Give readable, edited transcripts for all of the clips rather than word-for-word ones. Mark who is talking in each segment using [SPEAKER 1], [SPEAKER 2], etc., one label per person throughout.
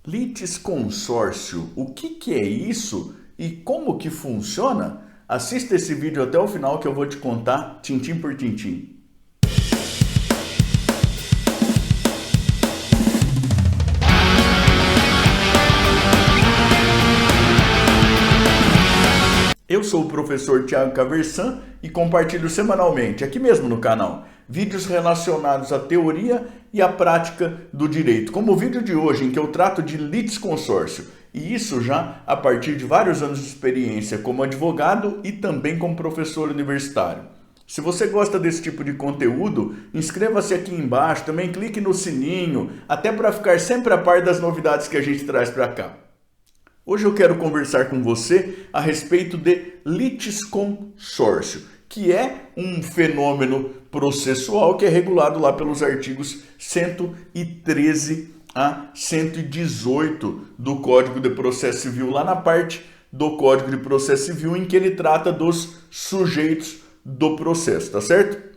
[SPEAKER 1] Litisconsórcio, o que é isso e como que funciona? Assista esse vídeo até o final que eu vou te contar tintim por tintim. Eu sou o professor Thiago Caversan e compartilho semanalmente, aqui mesmo no canal, vídeos relacionados à teoria e à prática do direito, como o vídeo de hoje em que eu trato de litisconsórcio, e isso já a partir de vários anos de experiência como advogado e também como professor universitário. Se você gosta desse tipo de conteúdo, inscreva-se aqui embaixo, também clique no sininho, até para ficar sempre a par das novidades que a gente traz para cá. Hoje eu quero conversar com você a respeito de litisconsórcio, que é um fenômeno processual que é regulado lá pelos artigos 113 a 118 do Código de Processo Civil, lá na parte do Código de Processo Civil em que ele trata dos sujeitos do processo, tá certo?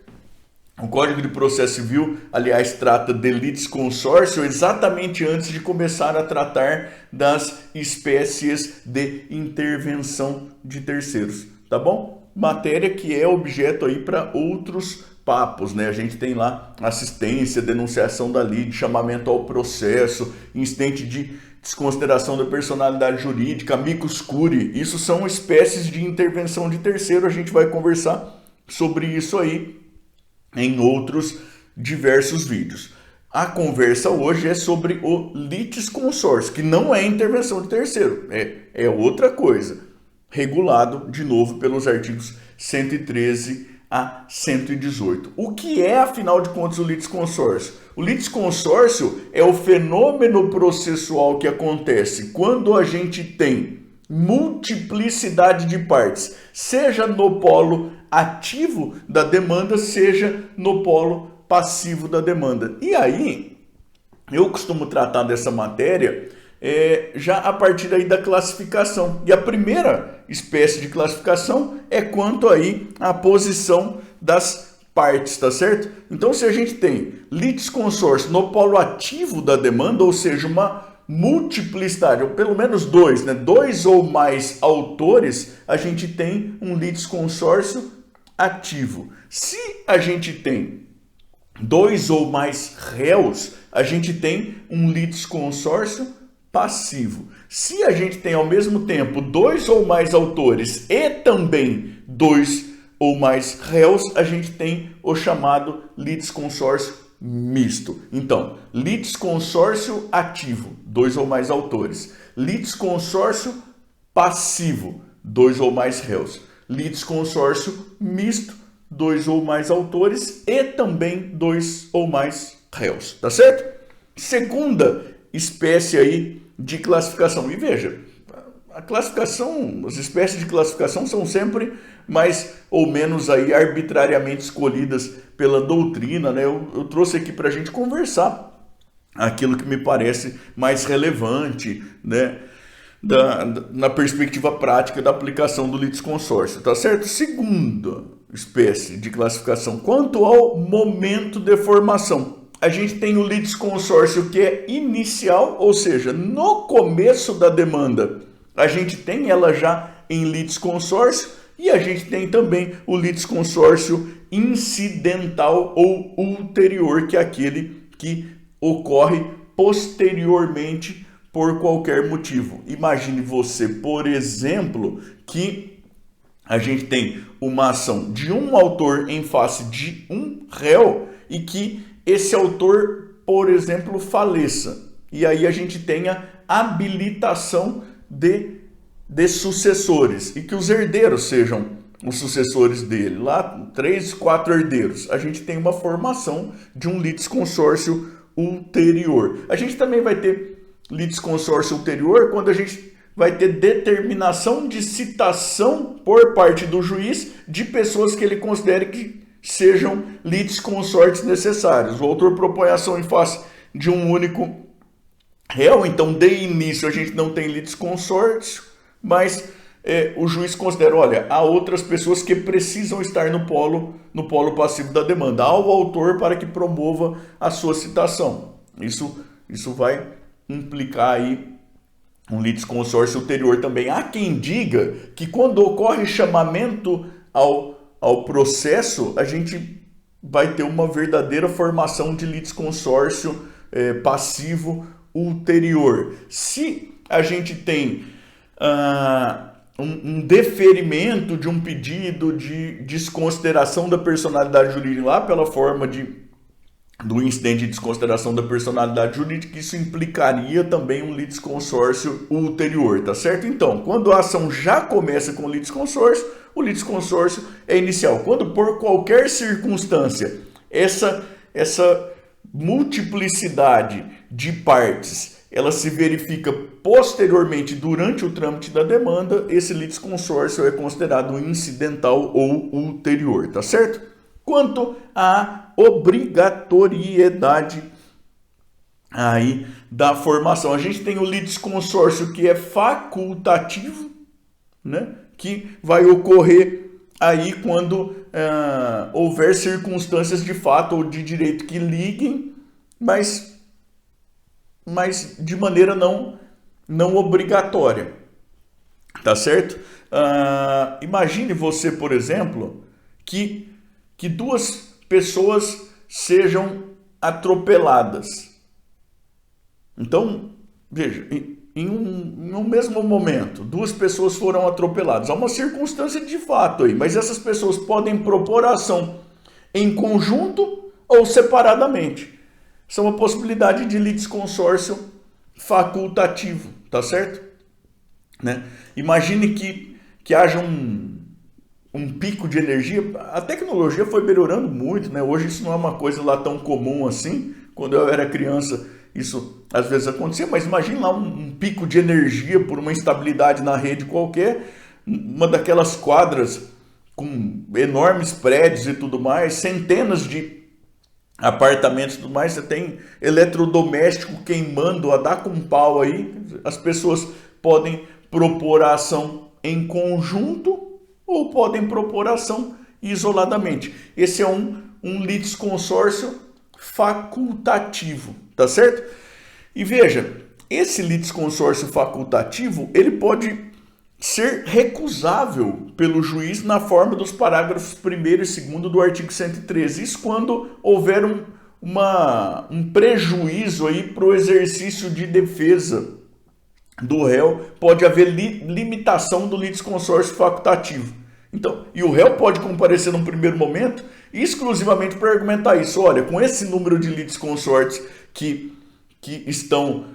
[SPEAKER 1] O Código de Processo Civil, aliás, trata de litisconsórcio exatamente antes de começar a tratar das espécies de intervenção de terceiros, tá bom? Matéria que é objeto aí para outros papos, né? A gente tem lá assistência, denunciação da lide, chamamento ao processo, incidente de desconsideração da personalidade jurídica, amicus curiae. Isso são espécies de intervenção de terceiro, a gente vai conversar sobre isso aí em outros diversos vídeos. A conversa hoje é sobre o litisconsórcio, que não é intervenção de terceiro, é outra coisa, regulado de novo pelos artigos 113 a 118. O que é, afinal de contas, o litisconsórcio? O litisconsórcio é o fenômeno processual que acontece quando a gente tem multiplicidade de partes, seja no polo ativo da demanda, seja no polo passivo da demanda. E aí, eu costumo tratar dessa matéria já a partir aí da classificação. E a primeira espécie de classificação é quanto aí à posição das partes, tá certo? Então, se a gente tem litisconsórcio no polo ativo da demanda, ou seja, uma multiplicidade, ou pelo menos dois, né? Dois ou mais autores, a gente tem um litisconsórcio ativo. Se a gente tem dois ou mais réus, a gente tem um litisconsórcio passivo. Se a gente tem ao mesmo tempo dois ou mais autores e também dois ou mais réus, a gente tem o chamado litisconsórcio misto. Então, litisconsórcio ativo, dois ou mais autores. Litisconsórcio passivo, dois ou mais réus. Litisconsórcio misto, dois ou mais autores e também dois ou mais réus, tá certo? Segunda espécie aí de classificação. E veja, a classificação, as espécies de classificação são sempre mais ou menos aí arbitrariamente escolhidas pela doutrina, né? Eu trouxe aqui para a gente conversar aquilo que me parece mais relevante, né? Na perspectiva prática da aplicação do litisconsórcio, tá certo? Segunda espécie de classificação, quanto ao momento de formação. A gente tem o litisconsórcio que é inicial, ou seja, no começo da demanda, a gente tem ela já em litisconsórcio e a gente tem também o litisconsórcio incidental ou ulterior, que é aquele que ocorre posteriormente por qualquer motivo. Imagine você, por exemplo, que a gente tem uma ação de um autor em face de um réu e que esse autor, por exemplo, faleça. E aí a gente tenha habilitação de sucessores e que os herdeiros sejam os sucessores dele. Lá, 3, 4 herdeiros. A gente tem uma formação de um litisconsórcio ulterior. A gente também vai ter litisconsórcio ulterior quando a gente vai ter determinação de citação por parte do juiz de pessoas que ele considere que sejam litisconsortes necessários. O autor propõe ação em face de um único réu, então de início a gente não tem litisconsórcio, mas o juiz considera, olha, há outras pessoas que precisam estar no polo passivo da demanda, ao autor para que promova a sua citação. Isso vai implicar aí um litisconsórcio ulterior também. Há quem diga que quando ocorre chamamento ao processo, a gente vai ter uma verdadeira formação de litisconsórcio passivo ulterior. Se a gente tem um deferimento de um pedido de desconsideração da personalidade jurídica lá pela forma do incidente de desconsideração da personalidade jurídica, isso implicaria também um litisconsórcio ulterior, tá certo? Então, quando a ação já começa com o litisconsórcio é inicial. Quando por qualquer circunstância essa multiplicidade de partes ela se verifica posteriormente durante o trâmite da demanda, esse litisconsórcio é considerado incidental ou ulterior, tá certo? Quanto à obrigatoriedade aí da formação, a gente tem o litisconsórcio que é facultativo, né? Que vai ocorrer aí quando houver circunstâncias de fato ou de direito que liguem, mas de maneira não obrigatória, tá certo? Imagine você, por exemplo, que duas pessoas sejam atropeladas. Então, veja, em um mesmo momento, duas pessoas foram atropeladas. Há uma circunstância de fato aí, mas essas pessoas podem propor a ação em conjunto ou separadamente. Isso é uma possibilidade de litisconsórcio facultativo, tá certo? Né? Imagine que haja um pico de energia. A tecnologia foi melhorando muito, né? Hoje isso não é uma coisa lá tão comum assim. Quando eu era criança, isso às vezes acontecia, mas imagine lá um pico de energia por uma instabilidade na rede qualquer, uma daquelas quadras com enormes prédios e tudo mais, centenas de apartamentos e tudo mais, você tem eletrodoméstico queimando, a dar com pau aí, as pessoas podem propor a ação em conjunto ou podem propor a ação isoladamente. Esse é um litisconsórcio facultativo, tá certo? E veja, esse litisconsórcio facultativo, ele pode ser recusável pelo juiz na forma dos parágrafos 1º e 2º do artigo 113. Isso quando houver um prejuízo aí para o exercício de defesa do réu, pode haver limitação do litisconsórcio facultativo. Então, e o réu pode comparecer num primeiro momento exclusivamente para argumentar isso. Olha, com esse número de litisconsórcios que estão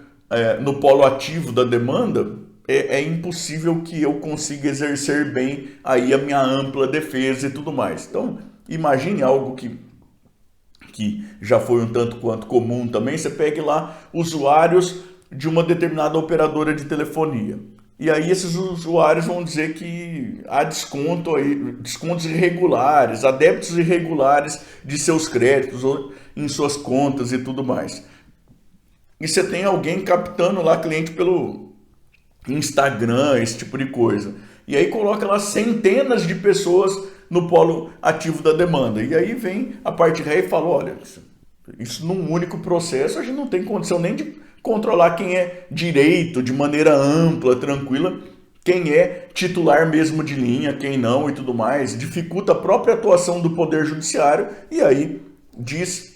[SPEAKER 1] no polo ativo da demanda, é impossível que eu consiga exercer bem aí a minha ampla defesa e tudo mais. Então, imagine algo que já foi um tanto quanto comum também. Você pegue lá usuários de uma determinada operadora de telefonia. E aí esses usuários vão dizer que há descontos irregulares, há débitos irregulares de seus créditos ou em suas contas e tudo mais. E você tem alguém captando lá cliente pelo Instagram, esse tipo de coisa. E aí coloca lá centenas de pessoas no polo ativo da demanda. E aí vem a parte ré e fala, olha, isso num único processo a gente não tem condição nem de controlar quem é direito de maneira ampla, tranquila, quem é titular mesmo de linha, quem não e tudo mais. Dificulta a própria atuação do Poder Judiciário e aí diz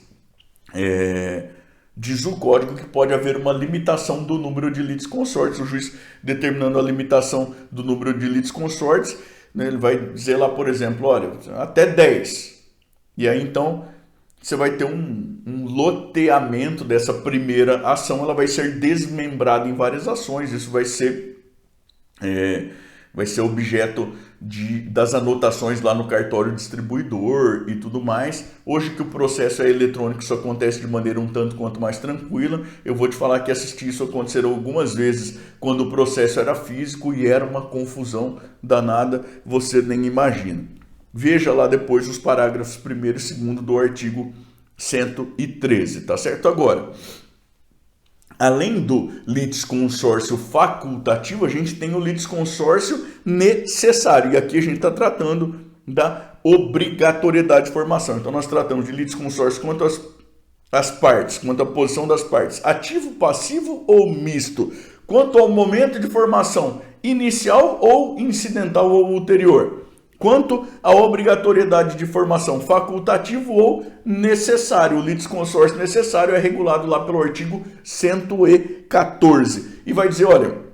[SPEAKER 1] o código que pode haver uma limitação do número de litisconsórcios. O juiz determinando a limitação do número de litisconsórcios, né, ele vai dizer lá, por exemplo, olha, até 10. E aí então você vai ter um loteamento dessa primeira ação, ela vai ser desmembrada em várias ações. Isso vai ser objeto das anotações lá no cartório distribuidor e tudo mais. Hoje que o processo é eletrônico, isso acontece de maneira um tanto quanto mais tranquila. Eu vou te falar que assisti isso acontecer algumas vezes quando o processo era físico e era uma confusão danada, você nem imagina. Veja lá depois os parágrafos 1º e 2º do artigo 113, tá certo? Agora, além do litisconsórcio facultativo, a gente tem o litisconsórcio necessário. E aqui a gente está tratando da obrigatoriedade de formação. Então, nós tratamos de litisconsórcio quanto às as partes, quanto à posição das partes, ativo, passivo ou misto, quanto ao momento de formação, inicial ou incidental ou ulterior, quanto à obrigatoriedade de formação, facultativo ou necessário. O litisconsórcio necessário é regulado lá pelo artigo 114 e vai dizer, olha,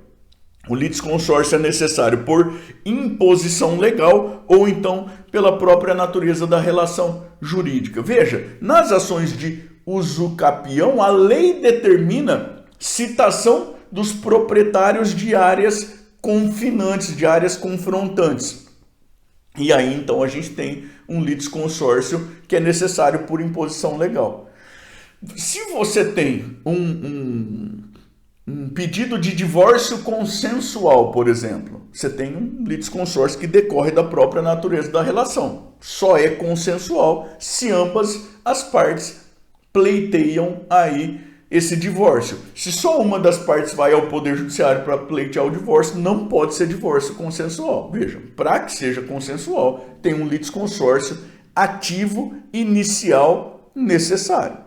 [SPEAKER 1] o litisconsórcio é necessário por imposição legal ou então pela própria natureza da relação jurídica. Veja, nas ações de usucapião, a lei determina citação dos proprietários de áreas confinantes, de áreas confrontantes. E aí, então, a gente tem um litisconsórcio que é necessário por imposição legal. Se você tem um pedido de divórcio consensual, por exemplo, você tem um litisconsórcio que decorre da própria natureza da relação. Só é consensual se ambas as partes pleiteiam aí esse divórcio. Se só uma das partes vai ao Poder Judiciário para pleitear o divórcio, não pode ser divórcio consensual. Veja, para que seja consensual, tem um litisconsórcio ativo inicial necessário.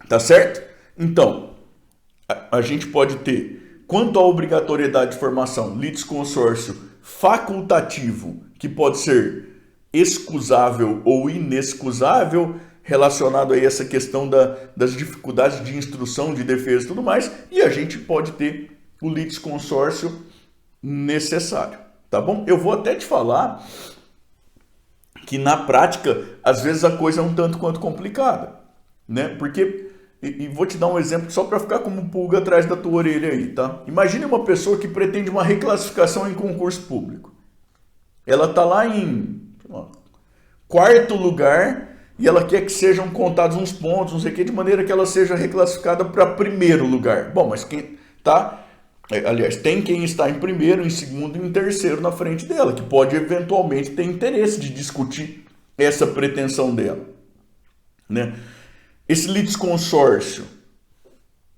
[SPEAKER 1] Tá certo? Então, a gente pode ter, quanto à obrigatoriedade de formação, litisconsórcio facultativo, que pode ser excusável ou inexcusável, relacionado a essa questão das dificuldades de instrução, de defesa e tudo mais, e a gente pode ter o litisconsórcio necessário, tá bom? Eu vou até te falar que na prática, às vezes a coisa é um tanto quanto complicada, né? Porque, e vou te dar um exemplo só para ficar como pulga atrás da tua orelha aí, tá? Imagine uma pessoa que pretende uma reclassificação em concurso público. Ela está lá em quarto lugar e ela quer que sejam contados uns pontos, não sei o que, de maneira que ela seja reclassificada para primeiro lugar. Bom, mas quem tá, aliás, tem quem está em primeiro, em segundo e em terceiro na frente dela, que pode eventualmente ter interesse de discutir essa pretensão dela, né? Esse litisconsórcio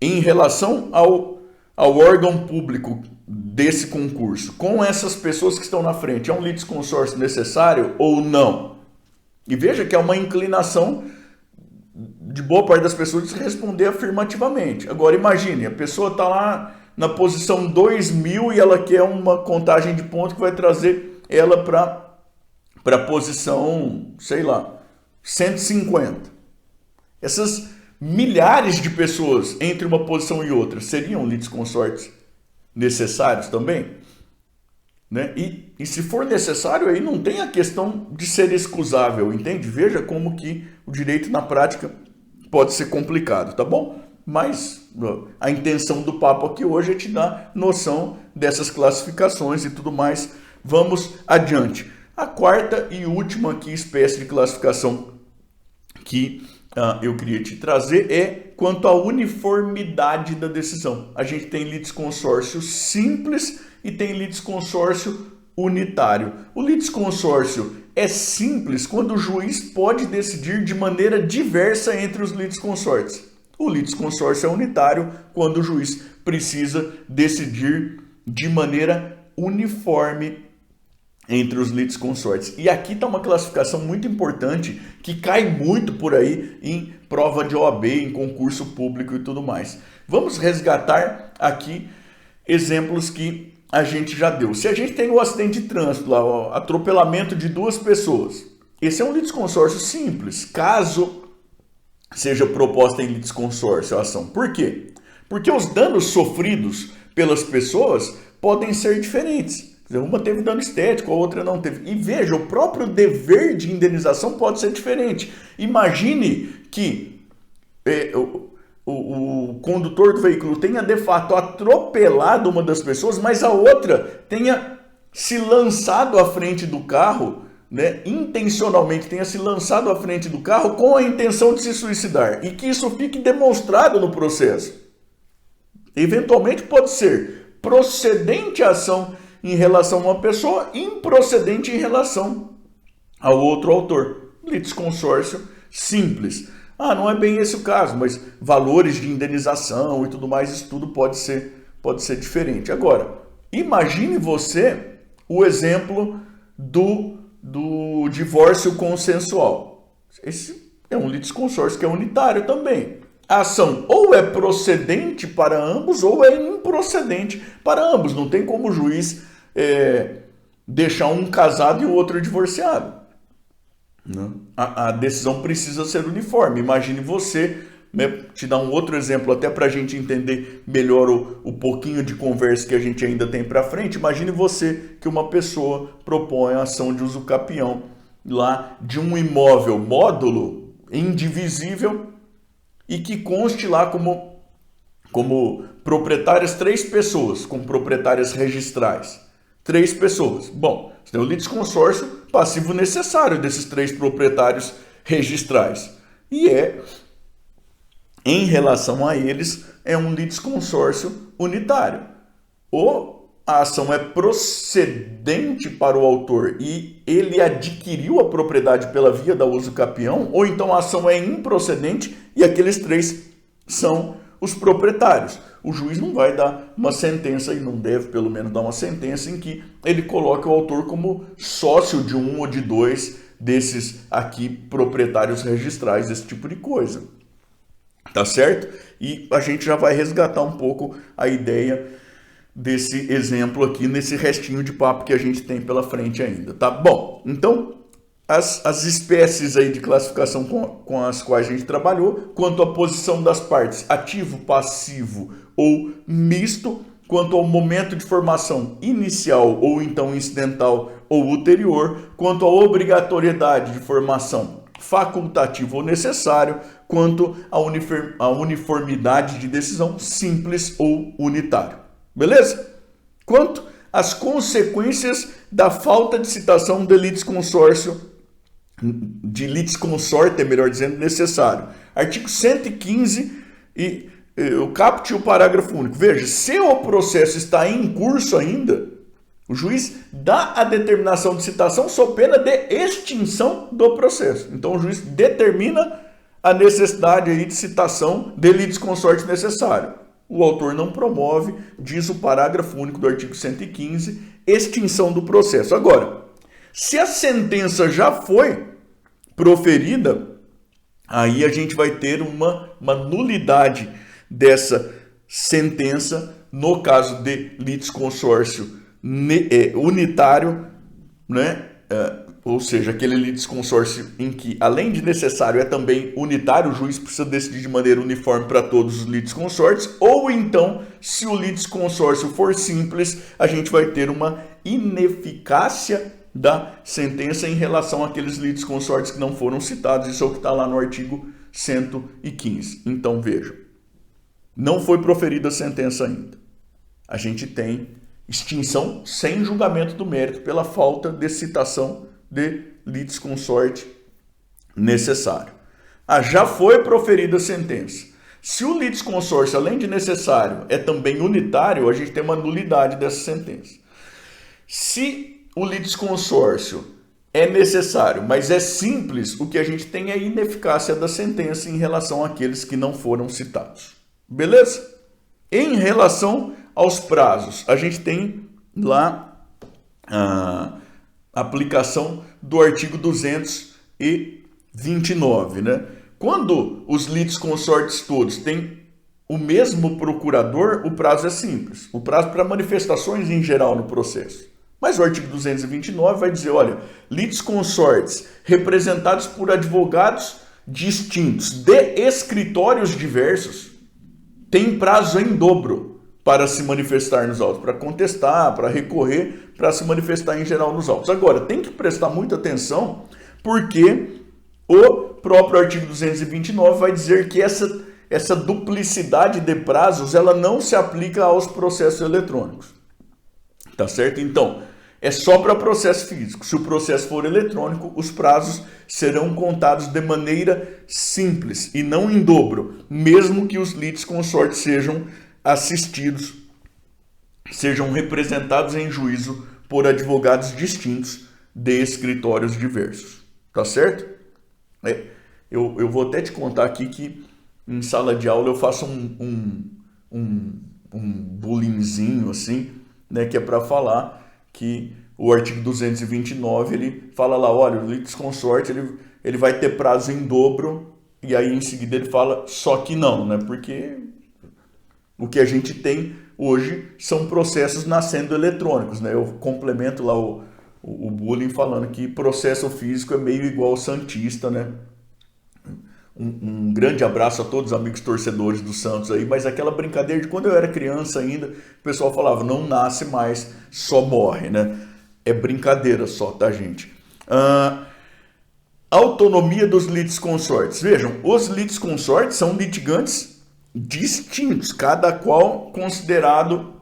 [SPEAKER 1] em relação ao órgão público desse concurso, com essas pessoas que estão na frente, é um litisconsórcio necessário ou não? E veja que é uma inclinação de boa parte das pessoas de responder afirmativamente. Agora imagine, a pessoa está lá na posição 2000 e ela quer uma contagem de pontos que vai trazer ela para a posição, sei lá, 150. Essas milhares de pessoas entre uma posição e outra seriam litisconsórcios necessários também? Né? E se for necessário, aí não tem a questão de ser excusável, entende? Veja como que o direito na prática pode ser complicado, tá bom? Mas a intenção do papo aqui hoje é te dar noção dessas classificações e tudo mais. Vamos adiante. A quarta e última aqui espécie de classificação que eu queria te trazer é quanto à uniformidade da decisão. A gente tem litisconsórcio simples e tem litisconsórcio unitário. O litisconsórcio é simples quando o juiz pode decidir de maneira diversa entre os litisconsórcios. O litisconsórcio é unitário quando o juiz precisa decidir de maneira uniforme entre os litisconsórcios. E aqui está uma classificação muito importante que cai muito por aí em prova de OAB, em concurso público e tudo mais. Vamos resgatar aqui exemplos que a gente já deu. Se a gente tem um acidente de trânsito, lá, o atropelamento de duas pessoas, esse é um litisconsórcio simples, caso seja proposta em litisconsórcio a ação. Por quê? Porque os danos sofridos pelas pessoas podem ser diferentes. Uma teve dano estético, a outra não teve. E veja, o próprio dever de indenização pode ser diferente. Imagine que o condutor do veículo tenha de fato atropelado uma das pessoas, mas a outra tenha se lançado à frente do carro, né, intencionalmente tenha se lançado à frente do carro com a intenção de se suicidar. E que isso fique demonstrado no processo. Eventualmente pode ser procedente a ação em relação a uma pessoa, improcedente em relação ao outro autor. Litisconsórcio simples. Não é bem esse o caso, mas valores de indenização e tudo mais, isso tudo pode ser diferente. Agora, imagine você o exemplo do divórcio consensual. Esse é um litisconsórcio que é unitário também. A ação ou é procedente para ambos ou é improcedente para ambos. Não tem como o juiz deixar um casado e o outro divorciado. Não. A decisão precisa ser uniforme. Imagine você, né, te dar um outro exemplo até para a gente entender melhor o pouquinho de conversa que a gente ainda tem para frente. Imagine você que uma pessoa propõe a ação de uso capião lá de um imóvel módulo indivisível e que conste lá como proprietárias 3 pessoas, como proprietárias registrais. 3 pessoas. Bom, você tem o litisconsórcio passivo necessário desses 3 proprietários registrais. E em relação a eles, é um litisconsórcio unitário. Ou a ação é procedente para o autor e ele adquiriu a propriedade pela via da uso capião, ou então a ação é improcedente e aqueles 3 são os proprietários. O juiz não vai dar uma sentença, e não deve pelo menos dar uma sentença, em que ele coloque o autor como sócio de um ou de 2 desses aqui proprietários registrais, esse tipo de coisa. Tá certo? E a gente já vai resgatar um pouco a ideia desse exemplo aqui, nesse restinho de papo que a gente tem pela frente ainda, tá? Bom, então, as espécies aí de classificação com as quais a gente trabalhou, quanto à posição das partes, ativo, passivo ou misto, quanto ao momento de formação inicial ou então incidental ou ulterior, quanto à obrigatoriedade de formação facultativo ou necessário, quanto à uniformidade de decisão simples ou unitário. Beleza? Quanto às consequências da falta de citação de litisconsórcio, de litisconsorte, melhor dizendo, necessário. Artigo 115 e o caput e o parágrafo único. Veja, se o processo está em curso ainda, o juiz dá a determinação de citação sob pena de extinção do processo. Então o juiz determina a necessidade aí de citação de litisconsorte necessário. O autor não promove, diz o parágrafo único do artigo 115, extinção do processo. Agora, se a sentença já foi proferida, aí a gente vai ter uma nulidade dessa sentença no caso de litisconsórcio unitário, né? Ou seja, aquele litisconsórcio em que, além de necessário, é também unitário, o juiz precisa decidir de maneira uniforme para todos os litisconsórcios, ou então, se o litisconsórcio for simples, a gente vai ter uma ineficácia da sentença em relação àqueles litisconsórcios que não foram citados. Isso é o que está lá no artigo 115. Então, vejam, não foi proferida a sentença ainda. A gente tem extinção sem julgamento do mérito pela falta de citação de litisconsorte necessário. Já foi proferida a sentença. Se o litisconsórcio, além de necessário, é também unitário, a gente tem uma nulidade dessa sentença. Se o litisconsórcio é necessário, mas é simples, o que a gente tem é a ineficácia da sentença em relação àqueles que não foram citados. Beleza? Em relação aos prazos, a gente tem lá a aplicação do artigo 229, né? Quando os litisconsortes todos têm o mesmo procurador, o prazo é simples. O prazo para manifestações em geral no processo. Mas o artigo 229 vai dizer, olha, litisconsortes representados por advogados distintos de escritórios diversos têm prazo em dobro para se manifestar nos autos, para contestar, para recorrer, para se manifestar em geral nos autos. Agora, tem que prestar muita atenção, porque o próprio artigo 229 vai dizer que essa duplicidade de prazos, ela não se aplica aos processos eletrônicos. Tá certo? Então, é só para processo físico. Se o processo for eletrônico, os prazos serão contados de maneira simples e não em dobro, mesmo que os litisconsortes sejam assistidos, sejam representados em juízo por advogados distintos de escritórios diversos. Tá certo? Eu vou até te contar aqui que em sala de aula eu faço um bullyingzinho assim, né, que é para falar que o artigo 229, ele fala lá, olha, o litisconsorte, ele vai ter prazo em dobro, e aí em seguida ele fala só que não, né? Porque o que a gente tem hoje são processos nascendo eletrônicos, né? Eu complemento lá o bullying falando que processo físico é meio igual ao santista, né? Um grande abraço a todos os amigos torcedores do Santos aí, mas aquela brincadeira de quando eu era criança ainda, o pessoal falava, não nasce mais, só morre, né? É brincadeira só, tá, gente? Autonomia dos litisconsortes. Vejam, os litisconsortes são litigantes distintos, cada qual considerado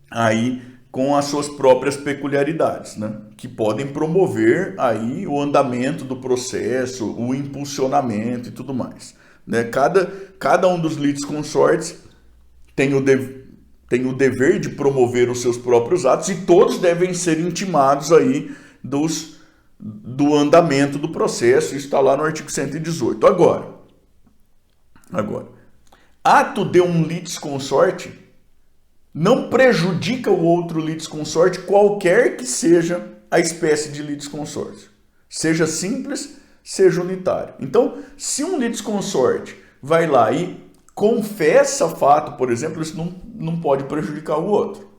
[SPEAKER 1] aí com as suas próprias peculiaridades, né? Que podem promover aí o andamento do processo, o impulsionamento e tudo mais, né? Cada um dos litisconsortes tem o dever de promover os seus próprios atos e todos devem ser intimados aí do andamento do processo. Isso está lá no artigo 118. Agora, ato de um litisconsorte não prejudica o outro litisconsorte, qualquer que seja a espécie de litisconsórcio. Seja simples, seja unitário. Então, se um litisconsorte vai lá e confessa fato, por exemplo, isso não pode prejudicar o outro.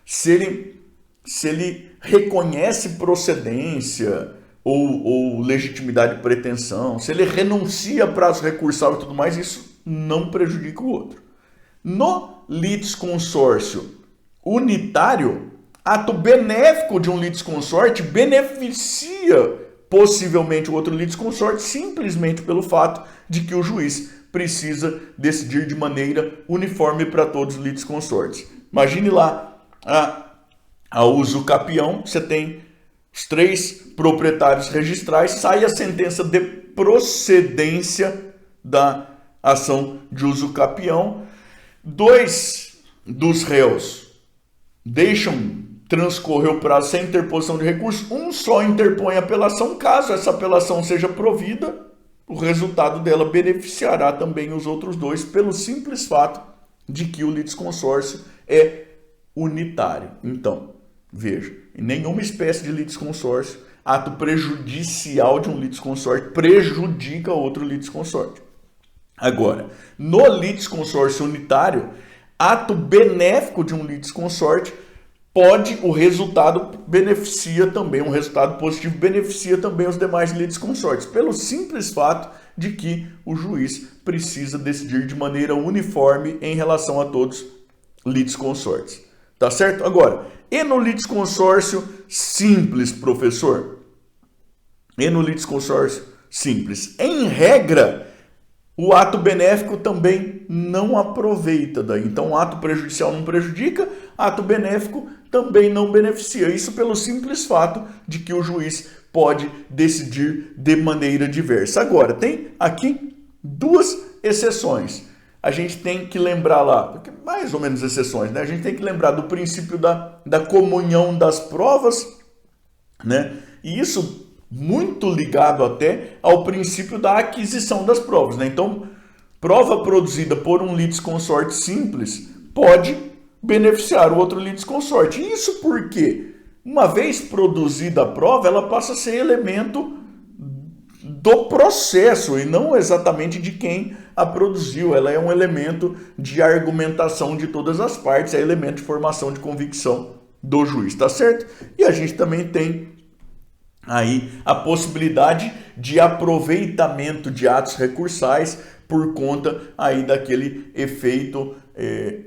[SPEAKER 1] Se ele reconhece procedência ou legitimidade de pretensão, se ele renuncia a prazo recursal e tudo mais, isso não prejudica o outro. No litisconsórcio unitário, ato benéfico de um litisconsorte beneficia possivelmente o outro litisconsorte simplesmente pelo fato de que o juiz precisa decidir de maneira uniforme para todos os litisconsortes. Imagine lá a uso capião, você tem os 3 proprietários registrais, sai a sentença de procedência da ação de uso capião. 2 dos réus deixam transcorrer o prazo sem interposição de recurso, um só interpõe apelação. Caso essa apelação seja provida, o resultado dela beneficiará também os outros 2 pelo simples fato de que o litisconsórcio é unitário. Então, veja, em nenhuma espécie de litisconsórcio, ato prejudicial de um litisconsorte prejudica outro litisconsorte. Agora, no litisconsórcio unitário, ato benéfico de um litisconsorte o resultado beneficia também, um resultado positivo beneficia também os demais litisconsortes, pelo simples fato de que o juiz precisa decidir de maneira uniforme em relação a todos os litisconsortes. Tá certo? Agora, e no litisconsórcio simples, professor? E no litisconsórcio simples? Em regra, o ato benéfico também não aproveita daí. Então, o ato prejudicial não prejudica, ato benéfico também não beneficia. Isso pelo simples fato de que o juiz pode decidir de maneira diversa. Agora, tem aqui 2 exceções. A gente tem que lembrar lá, mais ou menos exceções, né? A gente tem que lembrar do princípio da comunhão das provas, né? E isso muito ligado até ao princípio da aquisição das provas, né? Então, prova produzida por um litisconsorte simples pode beneficiar o outro litisconsorte. Isso porque, uma vez produzida a prova, ela passa a ser elemento do processo e não exatamente de quem a produziu. Ela é um elemento de argumentação de todas as partes, é elemento de formação de convicção do juiz, tá certo? E a gente também tem aí a possibilidade de aproveitamento de atos recursais por conta aí daquele efeito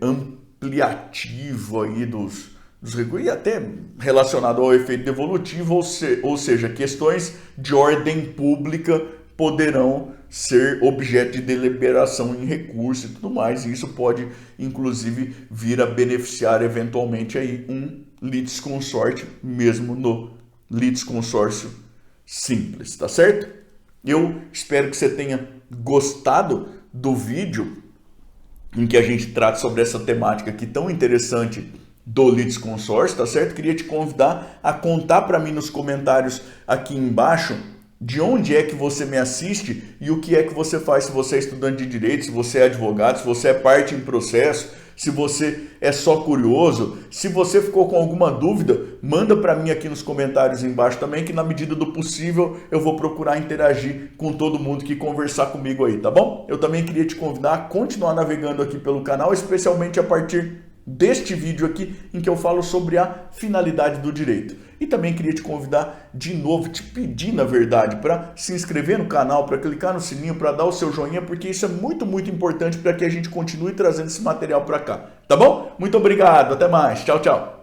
[SPEAKER 1] ampliativo aí dos recursos, e até relacionado ao efeito devolutivo, ou seja, questões de ordem pública poderão ser objeto de deliberação em recurso e tudo mais, e isso pode inclusive vir a beneficiar eventualmente aí um litisconsorte mesmo no litisconsórcio simples, tá certo? Eu espero que você tenha gostado do vídeo em que a gente trata sobre essa temática aqui tão interessante do litisconsórcio, tá certo? Queria te convidar a contar para mim nos comentários aqui embaixo de onde é que você me assiste e o que é que você faz se você é estudante de direito, se você é advogado, se você é parte em processo, se você é só curioso. Se você ficou com alguma dúvida, manda para mim aqui nos comentários embaixo também, que na medida do possível eu vou procurar interagir com todo mundo que conversar comigo aí, tá bom? Eu também queria te convidar a continuar navegando aqui pelo canal, especialmente a partir deste vídeo aqui em que eu falo sobre a finalidade do direito. E também queria te convidar de novo, te pedir na verdade, para se inscrever no canal, para clicar no sininho, para dar o seu joinha, porque isso é muito, muito importante para que a gente continue trazendo esse material para cá. Tá bom? Muito obrigado, até mais. Tchau, tchau.